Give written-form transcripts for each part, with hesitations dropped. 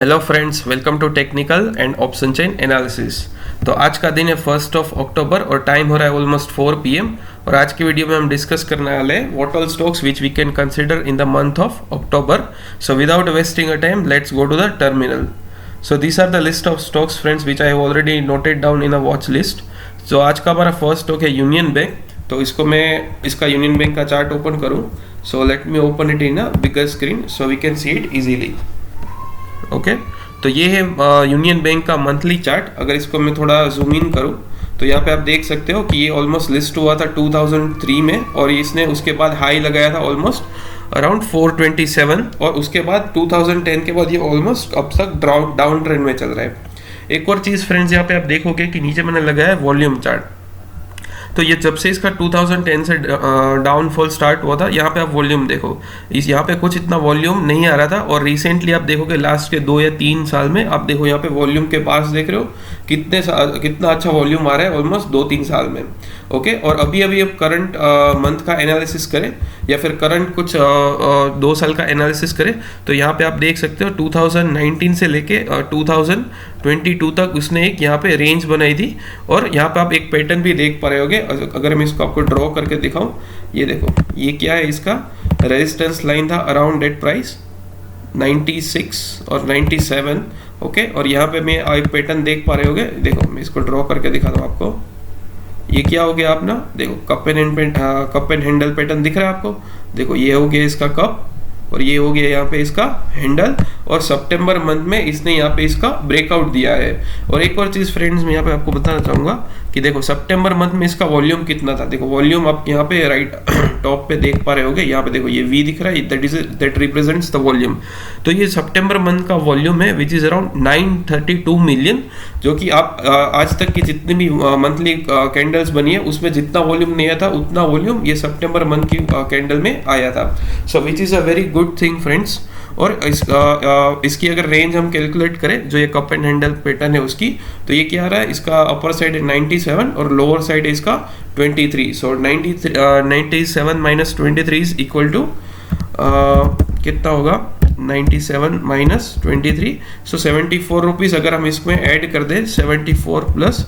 Hello friends, welcome to technical and option chain analysis. तो आज का दिन है 1 अक्टूबर और टाइम हो रहा है ऑलमोस्ट 4 PM। और आज की वीडियो में हम डिस्कस करने वाले हैं what all stocks which we can consider in the month of October. So without wasting a time let's go to the terminal. So these are the list of stocks friends which I have already noted down in a watch list. जो आज का हमारा first stock है यूनियन बैंक। तो इसको मैं इसका यूनियन बैंक का चार्ट ओपन करूँ। So let me open it in a bigger screen so we can see it easily. Okay तो ये है यूनियन बैंक का मंथली चार्ट। अगर इसको मैं थोड़ा जूम इन करूँ तो यहाँ पे आप देख सकते हो कि ये ऑलमोस्ट लिस्ट हुआ था 2003 में और इसने उसके बाद हाई लगाया था ऑलमोस्ट अराउंड 427 और उसके बाद 2010 के बाद ये ऑलमोस्ट अब तक डाउन ट्रेंड में चल रहा है। एक और चीज़ फ्रेंड्स, यहाँ पे आप देखोगे कि नीचे मैंने लगाया है वॉल्यूम चार्ट। तो ये जब से इसका 2010 से डाउनफॉल स्टार्ट हुआ था, यहाँ पे आप वॉल्यूम देखो, इस यहाँ पे कुछ इतना वॉल्यूम नहीं आ रहा था और रिसेंटली आप देखोगे लास्ट के 2 या 3 साल में आप देखो यहाँ पे वॉल्यूम के पास देख रहे हो कितना अच्छा वॉल्यूम आ रहा है ऑलमोस्ट 2-3 साल में। ओके और अभी अब करंट मंथ का एनालिसिस करें या फिर करंट कुछ 2 साल का एनालिसिस करें तो यहाँ पे आप देख सकते हो 2019 से लेके 2022 तक उसने एक यहाँ पे रेंज बनाई थी और यहाँ पे आप एक पैटर्न भी देख पा रहे होगे। अगर मैं इसको आपको ड्रॉ करके दिखाऊं, ये देखो ये क्या है, इसका रेजिस्टेंस लाइन था अराउंड डेट प्राइस 96 और 97। ओके और यहाँ पे मैं एक पैटर्न देख पा रहे होगे। देखो मैं इसको ड्रॉ करके दिखाता हूँ आपको। ये क्या हो गया अपना, देखो कप एंड हैंडल पैटर्न दिख रहा है आपको। देखो ये हो गया इसका कप और ये हो गया यहाँ पे इसका हैंडल और सितंबर मंथ में इसने यहाँ पे इसका ब्रेकआउट दिया है। और एक और चीज़ फ्रेंड्स मैं यहाँ पे आपको बताना चाहूँगा कि देखो सितंबर मंथ में इसका वॉल्यूम कितना था। देखो वॉल्यूम आप यहाँ पे राइट टॉप पे देख पा रहे होगे, यहाँ पे देखो ये वी दिख रहा है, दैट रिप्रेजेंट्स द वॉल्यूम। तो ये सितंबर मंथ का वॉल्यूम है विच इज़ अराउंड 932 मिलियन, जो कि आप आज तक की जितनी भी मंथली कैंडल्स बनी है उसमें जितना वॉल्यूम नहीं आया था उतना वॉल्यूम ये सितंबर मंथ की कैंडल में आया था। So which is a very good thing friends. और इसकी अगर रेंज हम कैलकुलेट करें जो ये कप एंड हैंडल पैटर्न है उसकी, तो ये क्या आ रहा है, इसका अपर साइड है 97 और लोअर साइड है इसका 23। सो 97 माइनस 23 इज इक्वल टू कितना होगा, 97 माइनस 23। सो 74 रुपीज़ अगर हम इसमें ऐड कर दें 74 प्लस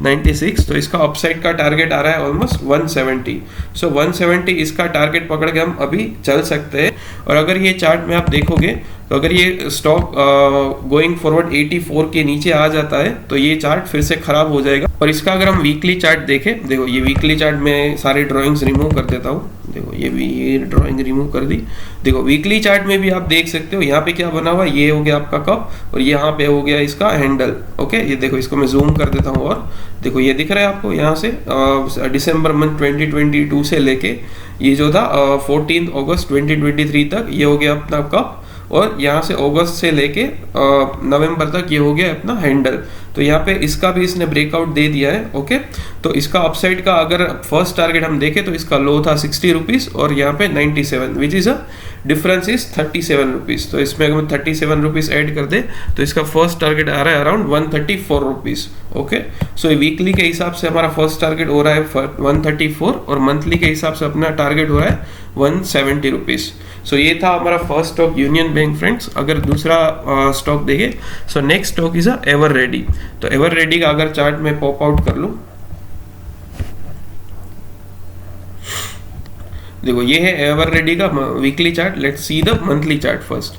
96 तो इसका अपसाइड का टारगेट आ रहा है ऑलमोस्ट 170। सो 170 इसका टारगेट पकड़ के हम अभी चल सकते हैं। और अगर ये चार्ट में आप देखोगे तो अगर ये स्टॉक गोइंग फॉरवर्ड 84 के नीचे आ जाता है तो ये चार्ट फिर से खराब हो जाएगा। और इसका अगर हम वीकली चार्ट देखें, देखो ये वीकली चार्ट में सारी ड्राइंग्स रिमूव कर देता हूँ। देखो ये ड्राइंग रिमूव कर दी। देखो वीकली चार्ट में भी आप देख सकते हो यहाँ पे क्या बना हुआ, ये हो गया आपका कप और यहाँ पे हो गया इसका हैंडल। ओके ये देखो इसको मैं जूम कर देता हूँ और देखो ये दिख रहा है आपको यहाँ से दिसंबर मंथ 2022 से लेके ये जो था 14 अगस्त 2023 तक ये हो गया अपना कप और यहाँ से अगस्त से लेके नवंबर तक ये हो गया अपना हैंडल। तो यहाँ पे इसका भी इसने ब्रेकआउट दे दिया है। ओके तो इसका अपसाइड का अगर फर्स्ट टारगेट हम देखें तो इसका लो था 60 रुपीज़ और यहाँ पे 97 विच is a difference is 37 rupees. तो इसमें अगर 37 रुपीज़ ऐड कर दे तो इसका फर्स्ट टारगेट आ रहा है around 134 rupees. Okay so weekly के हिसाब से हमारा फर्स्ट टारगेट हो रहा है 134 और मंथली के हिसाब से अपना टारगेट हो रहा है 170 रुपीज़। सो ये था हमारा first stock union bank friends. अगर दूसरा स्टॉक देखें so next stock is ever ready. तो एवर रेडी का अगर चार्ट में पॉप आउट कर लूं, देखो ये है एवर रेडी का weekly chart. Let's see the monthly chart first.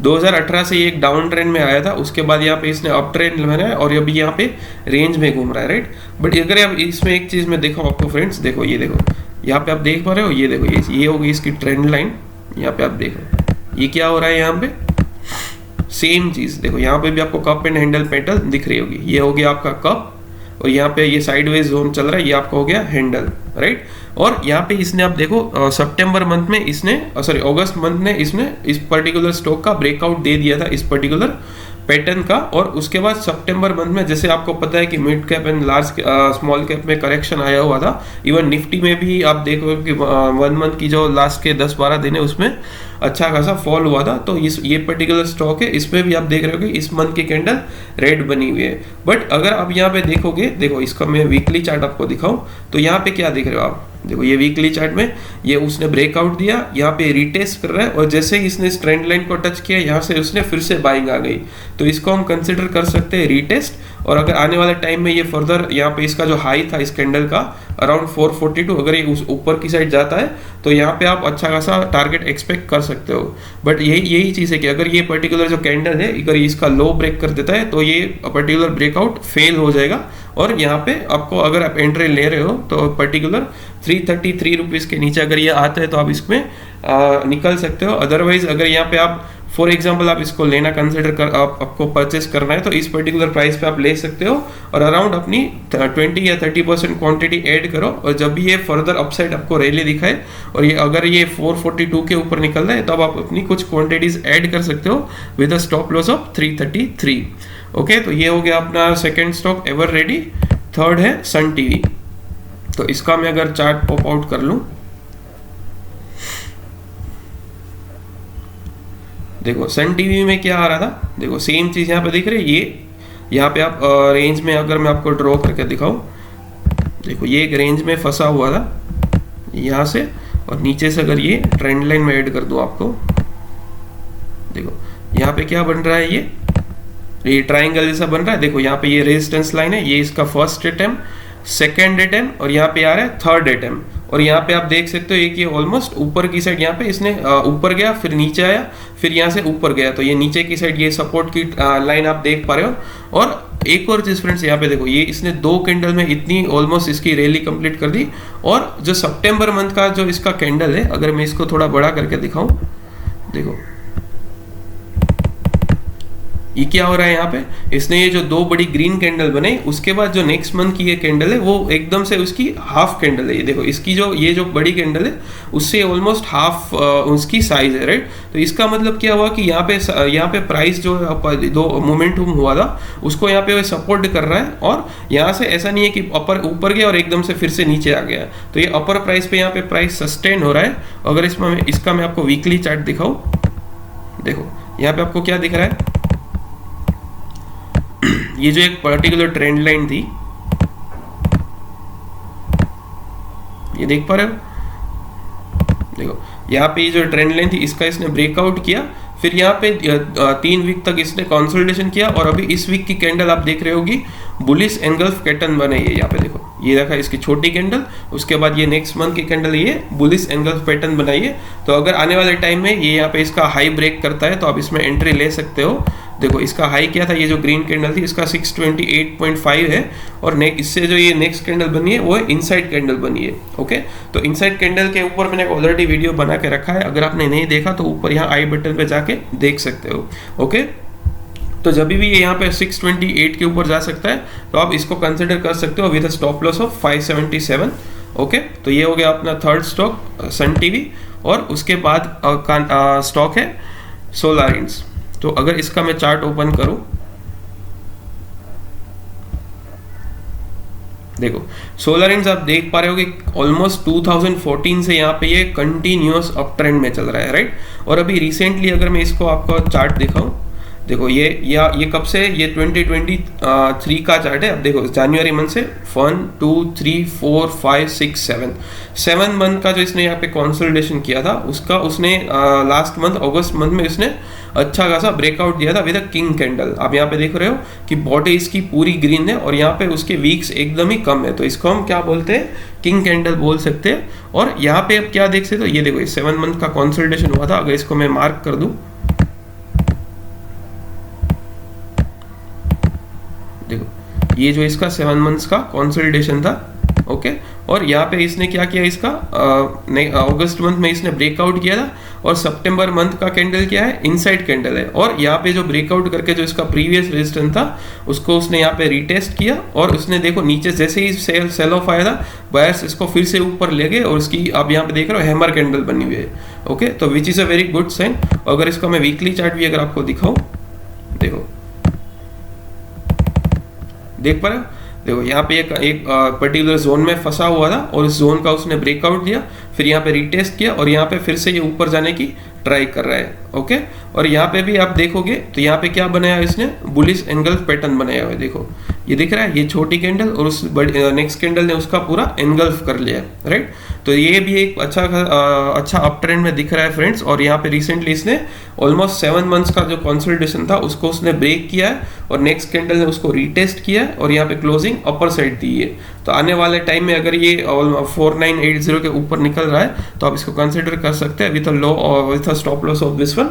2018 से ये एक डाउन ट्रेंड में आया था, उसके बाद यहाँ पे इसने अप ट्रेंड बनाया और अभी यहाँ पे रेंज में घूम रहा है, राइट। बट अगर आप इसमें एक चीज में देखो आपको फ्रेंड्स, देखो ये देखो यहाँ पे आप देख पा रहे हो, ये देखो ये होगी इसकी ट्रेंड लाइन। यहाँ पे आप देखो ये क्या हो रहा है, यहाँ पे सेम चीज देखो, यहाँ पे भी आपको कप एंड हैंडल पैटर्न दिख रही होगी। ये हो गया आपका कप और यहाँ पे ये साइडवेज जोन चल रहा है, ये आपका हो गया हैंडल, राइट। और यहाँ पे इसने आप देखो सितंबर मंथ में इसने अगस्त मंथ में इसने इस पर्टिकुलर स्टॉक का ब्रेकआउट दे दिया था इस पर्टिकुलर पैटर्न का। और उसके बाद सितंबर मंथ में जैसे आपको पता है कि mid cap and large small cap में करेक्शन आया हुआ था, इवन निफ्टी में भी आप देखो कि 1 मंथ की जो लास्ट के 10-12 दिन है उसमें अच्छा खासा फॉल हुआ था। तो ये पर्टिकुलर स्टॉक है, इसमें भी आप देख रहे हो कि इस मंथ की कैंडल रेड बनी हुई है। बट अगर आप यहाँ पे देखोगे, देखो इसका मैं वीकली चार्ट आपको दिखाऊं तो यहाँ पे क्या देख रहे हो आप, देखो ये वीकली चार्ट में ये उसने ब्रेकआउट दिया, यहाँ पे रिटेस्ट कर रहा है और जैसे ही इसने इस ट्रेंड लाइन को टच किया यहाँ से उसने फिर से बाइंग आ गई, तो इसको हम कंसिडर कर सकते हैं रीटेस्ट। और अगर आने वाले टाइम में ये फर्दर यहाँ पे इसका जो हाई था इस कैंडल का अराउंड 442, अगर ये उस ऊपर की साइड जाता है तो यहाँ पे आप अच्छा खासा टारगेट एक्सपेक्ट कर सकते हो। बट यही चीज़ है कि अगर ये पर्टिकुलर जो कैंडल है अगर इसका लो ब्रेक कर देता है तो ये पर्टिकुलर ब्रेकआउट फेल हो जाएगा और यहाँ पे आपको अगर आप एंट्री ले रहे हो तो पर्टिकुलर 333 रुपीज़ के नीचे अगर ये आता है तो आप इसमें निकल सकते हो। अदरवाइज अगर यहाँ पे आप फॉर एग्जांपल आप इसको लेना कंसिडर कर आपको परचेस करना है तो इस पर्टिकुलर प्राइस पे आप ले सकते हो और अराउंड अपनी 20 या 30% क्वांटिटी ऐड करो और जब भी ये फर्दर अपसाइड आपको रैली दिखाए और ये अगर ये 442 के ऊपर निकल रहा है तो आप अपनी कुछ क्वांटिटीज ऐड कर सकते हो with a stop loss of 333। Okay, तो ये हो गया अपना second stock ever ready. Third है सन टीवी। तो इसका मैं अगर चार्ट पॉप आउट कर लूं, देखो सन टीवी में क्या आ रहा था, देखो सेम चीज यहाँ पे दिख रही है। ये यहाँ पे आप रेंज में अगर मैं आपको ड्रॉ करके दिखाऊं, देखो ये एक रेंज में फंसा हुआ था यहाँ से और नीचे से अगर ये ट्रेंड लाइन में ऐड कर दूं आपको, देखो यहाँ पे क्या बन रहा है, ये ट्राइंगल जैसा बन रहा है। देखो यहाँ पे ये रेजिस्टेंस लाइन है, ये इसका फर्स्ट अटेम्प्ट, सेकेंड अटेम्प्ट और यहाँ पे आ रहा है थर्ड अटेम्प्ट। और यहाँ पे आप देख सकते हो कि ऑलमोस्ट ऊपर की साइड यहाँ पे इसने ऊपर गया फिर नीचे आया फिर यहाँ से ऊपर गया, तो ये नीचे की साइड ये सपोर्ट की लाइन आप देख पा रहे हो। और एक और चीज फ्रेंड्स, यहाँ पे देखो ये इसने 2 कैंडल में इतनी ऑलमोस्ट इसकी रैली कंप्लीट कर दी। और जो सितंबर मंथ का जो इसका कैंडल है, अगर मैं इसको थोड़ा बड़ा करके दिखाऊं, देखो ये क्या हो रहा है यहाँ पे, इसने ये जो 2 बड़ी ग्रीन कैंडल बनाई उसके बाद जो नेक्स्ट मंथ की ये कैंडल है वो एकदम से उसकी हाफ कैंडल है। ये देखो इसकी जो ये जो बड़ी कैंडल है उससे ऑलमोस्ट हाफ उसकी साइज है, राइट। तो इसका मतलब क्या हुआ कि यहाँ पे प्राइस जो दो मोमेंटम हुआ था उसको यहाँ पे सपोर्ट कर रहा है और यहाँ से ऐसा नहीं है कि ऊपर गया और एकदम से फिर से नीचे आ गया। तो ये अपर प्राइस पे यहाँ पे प्राइस सस्टेन हो रहा है। अगर इसका मैं आपको वीकली चार्ट दिखाऊं, देखो यहाँ पे आपको क्या दिख रहा है, ये जो एक पर्टिकुलर ट्रेंड लाइन थी, ये देख पा रहे हो, देखो यहाँ पे ये जो ट्रेंड लाइन थी इसका इसने ब्रेकआउट किया, फिर यहाँ पे 3 वीक तक इसने कंसोलिडेशन किया और अभी इस वीक की कैंडल आप देख रहे होगी बुलिश एंगल्फ पैटर्न बने। ये यहाँ पे देखो ये देखा इसकी छोटी कैंडल, उसके बाद ये नेक्स्ट मंथ की कैंडल ये बुलिश एंगल्फ पैटर्न बनाई है। तो अगर आने वाले टाइम में ये यहाँ पे इसका हाई ब्रेक करता है तो आप इसमें एंट्री ले सकते हो। देखो इसका हाई क्या था, ये जो ग्रीन कैंडल थी इसका 628.5 है और इससे जो ये नेक्स्ट कैंडल बनी है वो इनसाइड कैंडल बनी है। ओके, तो इनसाइड कैंडल के ऊपर मैंने ऑलरेडी वीडियो बना के रखा है, अगर आपने नहीं देखा तो ऊपर यहाँ आई बटन पे जाके देख सकते हो। ओके, तो जब भी ये यहाँ पे 628 के ऊपर जा सकता है तो आप इसको कंसिडर कर सकते हो with stop loss of 577। Okay, तो ये हो गया अपना थर्ड स्टॉक सन टीवी। और उसके बाद स्टॉक है सोलारिंस। तो अगर इसका मैं चार्ट ओपन करूं, देखो सोलारिंस आप देख पा रहे हो कि ऑलमोस्ट 2014 से यहाँ पे ये कंटिन्यूअस अप ट्रेंड में चल रहा है, राइट। और अभी रिसेंटली अगर मैं इसको आपको चार्ट दिखाऊं, देखो ये कब से, ये 2023 का चार्ट है। अब देखो जनवरी मंथ से 1 2 3 4 5 6 7 मंथ का जो इसने यहाँ पे कंसोलिडेशन किया था उसने लास्ट मंथ अगस्त मंथ में इसने अच्छा खासा ब्रेकआउट दिया था विद अ किंग कैंडल। आप यहाँ पे देख रहे हो कि बॉडी इसकी पूरी ग्रीन है और यहाँ पे उसके वीक्स एकदम ही कम है, तो इसको हम क्या बोलते हैं, किंग कैंडल बोल सकते हैं। और यहाँ पे अब क्या देख सकते हो, ये देखो 7 मंथ का कंसोलिडेशन हुआ था। अगर इसको मैं मार्क कर दूं, देखो ये जो इसका 7 मंथ्स का कंसोलिडेशन था। ओके, और यहाँ पे इसने क्या किया, इसका अगस्त मंथ में इसने ब्रेकआउट किया था और सितंबर मंथ का कैंडल क्या है, इनसाइड कैंडल है। और यहाँ पे जो ब्रेकआउट करके जो इसका प्रीवियस रेजिस्टेंस था उसको उसने यहाँ पे रिटेस्ट किया और उसने देखो नीचे जैसे ही सेल ऑफ आया था बायर्स इसको फिर से ऊपर ले गए और इसकी आप यहाँ पे देख रहे हो हैमर कैंडल बनी हुई है। ओके, तो which is a very good sign. अगर इसका मैं वीकली चार्ट भी अगर आपको दिखाऊं, देखो देख पा रहे हो, देखो यहाँ पे एक पर्टिकुलर जोन में फंसा हुआ था और इस जोन का उसने ब्रेकआउट दिया, फिर यहाँ पे रिटेस्ट किया और यहाँ पे फिर से ये ऊपर जाने की ट्राई कर रहा है। ओके। और यहाँ पे भी आप देखोगे तो यहाँ पे क्या बनाया इसने, बुलिश एंगल्फ पैटर्न बनाया हुआ है, देखो ये दिख रहा है, ये छोटी कैंडल और उस नेक्स्ट कैंडल ने उसका पूरा एंगल्फ कर लिया, राइट। तो ये भी एक अच्छा अप ट्रेंड में दिख रहा है फ्रेंड्स। और यहाँ पे रिसेंटली इसने ऑलमोस्ट 7 मंथ्स का जो कंसोलिडेशन था उसको उसने ब्रेक किया है और नेक्स्ट कैंडल ने उसको रीटेस्ट किया है और यहाँ पे क्लोजिंग अपर साइड दी है। तो आने वाले टाइम में अगर ये 4980 के ऊपर निकल रहा है तो आप इसको कंसिडर कर सकते हैं with a low with a stop loss of this one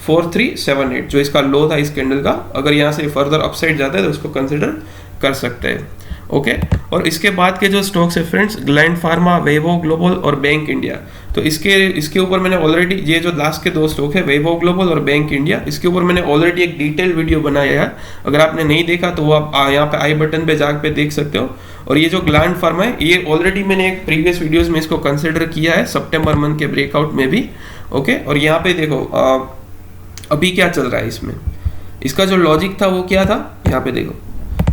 4378, जो इसका लो था इस कैंडल का। अगर यहाँ से फर्दर अपसाइड जाता है तो उसको कंसिडर कर सकते हैं, ओके। और इसके बाद के जो स्टॉक्स है फ्रेंड्स, ग्लैंड फार्मा, वैभव ग्लोबल और बैंक इंडिया। तो इसके ऊपर मैंने ऑलरेडी, ये जो लास्ट के 2 स्टॉक है वैभव ग्लोबल और बैंक इंडिया, इसके ऊपर मैंने ऑलरेडी एक डिटेल वीडियो बनाया है। अगर आपने नहीं देखा तो वो आप यहाँ पे आई बटन पे जाके देख सकते हो। और ये जो ग्लैंड फार्मा है ये ऑलरेडी मैंने एक प्रीवियस वीडियोज में इसको कंसिडर किया है सितंबर मंथ के ब्रेकआउट में भी, ओके। और यहाँ पे देखो अभी क्या चल रहा है इसमें, इसका जो लॉजिक था वो क्या था, यहाँ पे देखो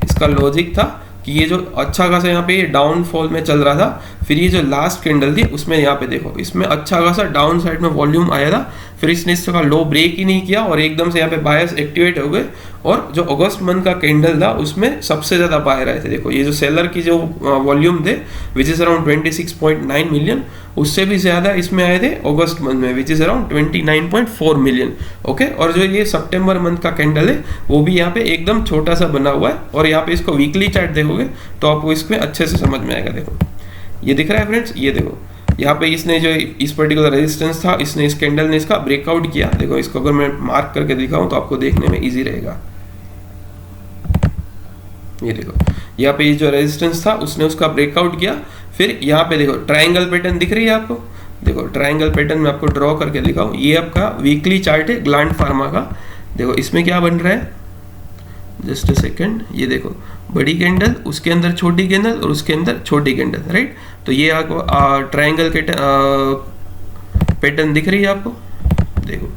इसका लॉजिक था कि ये जो अच्छा खासा यहाँ पे डाउनफॉल में चल रहा था, फिर ये जो लास्ट कैंडल थी उसमें यहाँ पे देखो इसमें अच्छा खासा डाउन साइड में वॉल्यूम आया था, फिर इसने इसका लो ब्रेक ही नहीं किया और एकदम से यहाँ पे बायर्स एक्टिवेट हो गए। और जो अगस्त मंथ का कैंडल था उसमें सबसे ज्यादा बायर आए थे, देखो ये जो सेलर की जो वॉल्यूम थे विच इज अराउंड 26.9 मिलियन, उससे भी ज्यादा इसमें आए थे अगस्त मंथ में which is around 29.4 million, okay. और जो ये सितंबर मंथ का कैंडल है वो भी यहाँ पे एकदम छोटा सा बना हुआ है। और यहाँ पे इसको वीकली चार्ट देखोगे तो आपको इसमें अच्छे से समझ में आएगा। देखो ये दिख रहा है फ्रेंड्स, ये देखो यहाँ पे इसने जो इस पर्टिकुलर रेजिस्टेंस था, इसने इस कैंडल ने इसका ब्रेकआउट किया। देखो इसको अगर मैं मार्क करके दिखाऊं तो आपको देखने में इजी रहेगा। ये देखो यहाँ पे ये जो रेजिस्टेंस था उसने उसका ब्रेकआउट किया। फिर यहाँ पे देखो ट्रायंगल पैटर्न दिख रही है आपको, देखो ट्रायंगल पैटर्न में आपको ड्रॉ करके दिखाऊं, ये आपका वीकली चार्ट है ग्लैंड फार्मा का। देखो इसमें क्या बन रहा है, जस्ट अ सेकंड, ये देखो बड़ी कैंडल, उसके अंदर छोटी कैंडल और उसके अंदर छोटी कैंडल, राइट। तो ये आपको ट्रायंगल के पैटर्न दिख रही है आपको, देखो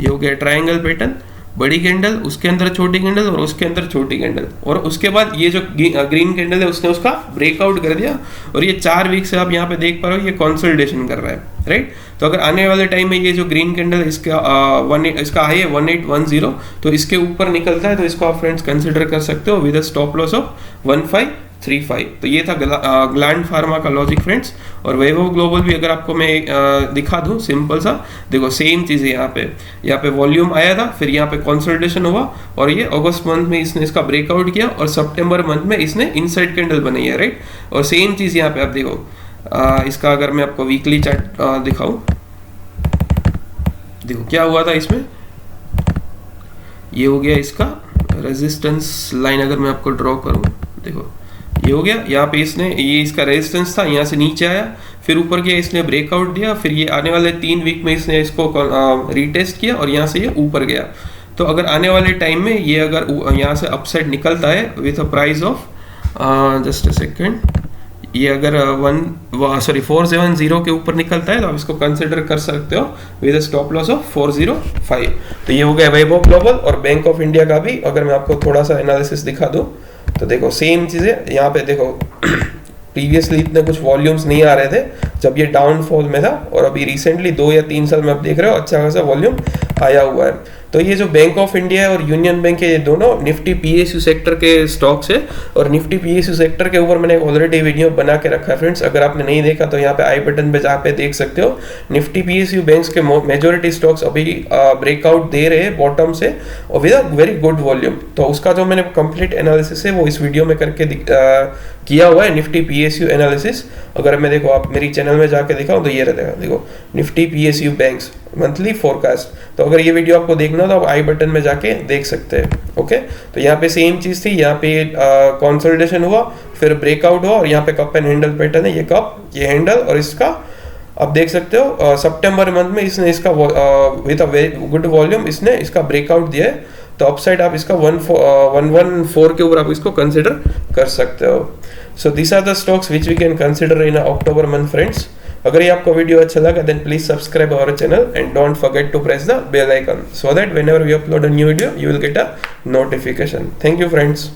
ये हो गया ट्रायंगल पैटर्न, बड़ी कैंडल, उसके अंदर छोटी कैंडल और उसके अंदर छोटी कैंडल। और उसके बाद ये जो ग्रीन कैंडल है उसने उसका ब्रेकआउट कर दिया और ये 4 वीक से आप यहाँ पे देख पा रहे हो ये कंसोलिडेशन कर रहा है, राइट। तो अगर आने वाले टाइम में ये जो ग्रीन कैंडल इसका हाई है 1810, तो इसके ऊपर निकलता है तो इसको आप फ्रेंड्स कंसिडर कर सकते हो with a stop loss of 1535। तो ये था ग्लैंड फार्मा का लॉजिक फ्रेंड्स। और वैभव ग्लोबल भी अगर आपको मैं दिखा दूं सिंपल सा, देखो सेम चीज़ है, यहाँ पे वॉल्यूम आया था, फिर यहाँ पे कंसोलिडेशन हुआ और ये अगस्त मंथ में इसने इसका ब्रेकआउट किया और सितंबर मंथ में इसने इनसाइड कैंडल बनाई है, राइट। और सेम चीज़ यहाँ पे आप देखो इसका अगर मैं आपको वीकली चार्ट दिखाऊं, देखो क्या हुआ था इसमें, ये हो गया इसका रेजिस्टेंस लाइन। अगर मैं आपको ड्रॉ करूं, देखो ये हो गया, यहाँ पे इसने ये इसका रेजिस्टेंस था, यहाँ से नीचे आया, फिर ऊपर गया, इसने ब्रेकआउट दिया, फिर ये आने वाले 3 वीक में इसने इसको रीटेस्ट किया और यहाँ से ये ऊपर गया। तो अगर आने वाले टाइम में ये अगर यहाँ से अपसाइड निकलता है with a price of just a second, ये अगर 470 के ऊपर निकलता है तो आप इसको कंसिडर कर सकते हो विद स्टॉप लॉस ऑफ 405। तो ये हो गया वैभव ग्लोबल। और बैंक ऑफ इंडिया का भी अगर मैं आपको थोड़ा सा एनालिसिस दिखा दूं तो देखो सेम चीजें यहाँ पे देखो प्रीवियसली इतने कुछ वॉल्यूम्स नहीं आ रहे थे जब ये डाउनफॉल में था, और अभी रिसेंटली 2 या 3 साल में आप देख रहे हो अच्छा खासा वॉल्यूम आया हुआ है। तो ये जो बैंक ऑफ इंडिया और यूनियन बैंक है ये दोनों निफ्टी पीएसयू सेक्टर के स्टॉक्स है। और निफ्टी पीएसयू सेक्टर के ऊपर मैंने ऑलरेडी वीडियो बना के रखा है फ्रेंड्स, अगर आपने नहीं देखा तो यहाँ पे आई बटन पे जाके देख सकते हो। निफ्टी पीएसयू बैंक्स के मेजोरिटी स्टॉक्स अभी ब्रेकआउट दे रहे हैं बॉटम से और with a very good volume. तो उसका जो मैंने कंप्लीट एनालिसिस है वो इस वीडियो में करके किया हुआ है, निफ्टी पीएसयू एनालिसिस। अगर मैं देखो आप मेरी चैनल में जाके दिखाऊं तो ये रहता है, देखो Nifty PSU banks monthly forecast. तो अगर ये वीडियो आपको देखना तो आप आई बटन में जाके देख सकते हैं, ओके। तो यहाँ पे सेम चीज थी, यहाँ पे कंसोलिडेशन हुआ, फिर ब्रेकआउट हुआ और यहाँ पे कप एंड हैंडल पैटर्न है, ये कप, ये हैंडल और इसका आप देख सकते हो सितंबर मंथ में इसने इसका with a very good volume इसने इसका ब्रेकआउट दिया है। तो अपसाइड आप इसका 114 के ऊपर आप इसको कंसिडर कर सकते हो। So this are the stocks which we can consider in October month friends. अगर ये आपको वीडियो अच्छा लगा then please subscribe our channel and don't forget to press the bell icon so that whenever we upload a new video you will get a notification. Thank you friends.